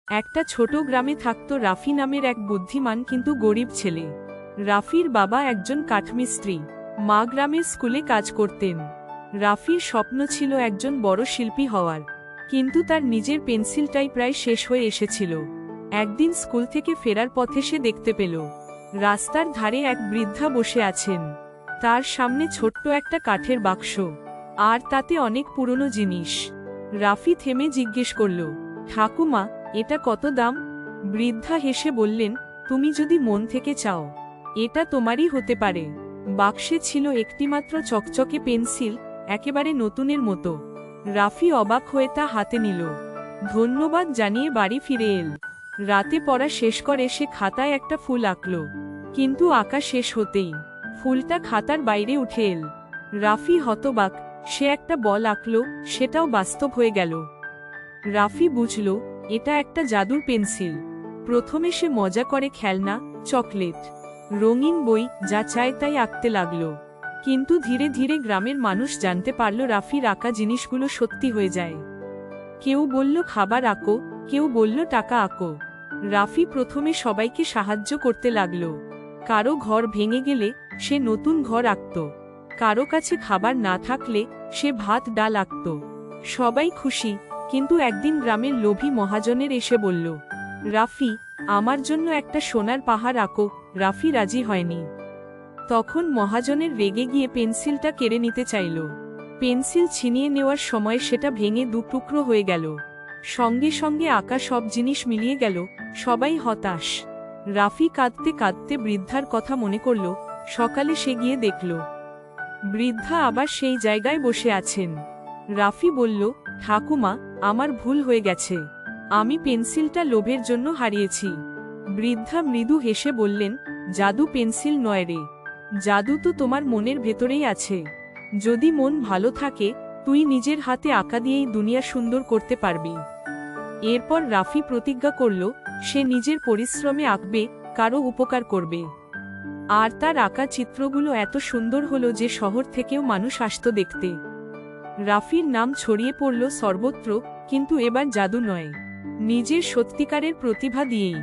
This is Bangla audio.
একটা ছোট গ্রামে থাকত রাফি নামের এক বুদ্ধিমান কিন্তু গরিব ছেলে। রাফির বাবা একজন কাঠমিস্ত্রি, মা গ্রামের স্কুলে কাজ করতেন। রাফির স্বপ্ন ছিল একজন বড় শিল্পী হওয়ার, কিন্তু তার নিজের পেন্সিলটাই প্রায় শেষ হয়ে এসেছিল। একদিন স্কুল থেকে ফেরার পথে সে দেখতে পেল রাস্তার ধারে এক বৃদ্ধা বসে আছেন। তার সামনে ছোট্ট একটা কাঠের বাক্স, আর তাতে অনেক পুরনো জিনিস। রাফি থেমে জিজ্ঞেস করল, ঠাকুমা, এটা কত দাম? বৃদ্ধা হেসে বললেন, তুমি যদি মন থেকে চাও, এটা তোমারই হতে পারে। বাক্সে ছিল একটিমাত্র চকচকে পেন্সিল, একেবারে নতুনের মতো। রাফি অবাক হয়ে তা হাতে নিল, ধন্যবাদ জানিয়ে বাড়ি ফিরে এল। রাতে পড়া শেষ করে সে খাতায় একটা ফুল আঁকল, কিন্তু আঁকা শেষ হতেই ফুলটা খাতার বাইরে উঠে এল। রাফি হতবাক, সে একটা বল আঁকল, সেটাও বাস্তব হয়ে গেল। রাফি বুঝল এটা একটা জাদুর পেন্সিল। প্রথমে সে মজা করে খেলনা, চকলেট, রঙিন বই যা চায় তাই আঁকতে লাগল। কিন্তু ধীরে ধীরে গ্রামের মানুষ জানতে পারল রাফির আঁকা জিনিসগুলো সত্যি হয়ে যায়। কেউ বলল খাবার আঁকো, কেউ বলল টাকা আঁকো। রাফি প্রথমে সবাইকে সাহায্য করতে লাগল। কারো ঘর ভেঙে গেলে সে নতুন ঘর আঁকত, কারো কাছে খাবার না থাকলে সে ভাত ডাল আঁকত। সবাই খুশি, কিন্তু একদিন গ্রামের লোভী মহাজনের এসে বলল, রাফি, আমার জন্য একটা সোনার পাহাড় আঁকো। রাফি রাজি হয়নি। তখন মহাজনের রেগে গিয়ে পেন্সিলটা কেড়ে নিতে চাইল। পেন্সিল ছিনিয়ে নেওয়ার সময় সেটা ভেঙে দু টুকরো হয়ে গেল। সঙ্গে সঙ্গে আঁকা সব জিনিস মিলিয়ে গেল। সবাই হতাশ। রাফি কাঁদতে কাঁদতে বৃদ্ধার কথা মনে করল। সকালে সে গিয়ে দেখল বৃদ্ধা আবার সেই জায়গায় বসে আছেন। রাফি বলল, ঠাকুমা, আমার ভুল হয়ে গেছে, আমি পেন্সিলটা লোভের জন্য হারিয়েছি। বৃদ্ধা মৃদু হেসে বললেন, জাদু পেন্সিল নয় রে, জাদু তো তোমার মনের ভেতরেই আছে। যদি মন ভালো থাকে, তুই নিজের হাতে আঁকা দিয়েই দুনিয়া সুন্দর করতে পারবি। এরপর রাফি প্রতিজ্ঞা করল, সে নিজের পরিশ্রমে আঁকবে, কারো উপকার করবে। আর তার আঁকা চিত্রগুলো এত সুন্দর হলো যে শহর থেকেও মানুষ আসত দেখতে। রাফির নাম ছড়িয়ে পড়ল সর্বত্র, কিন্তু এবার জাদু নয়, নিজের সত্যিকারের প্রতিভা দিয়েই।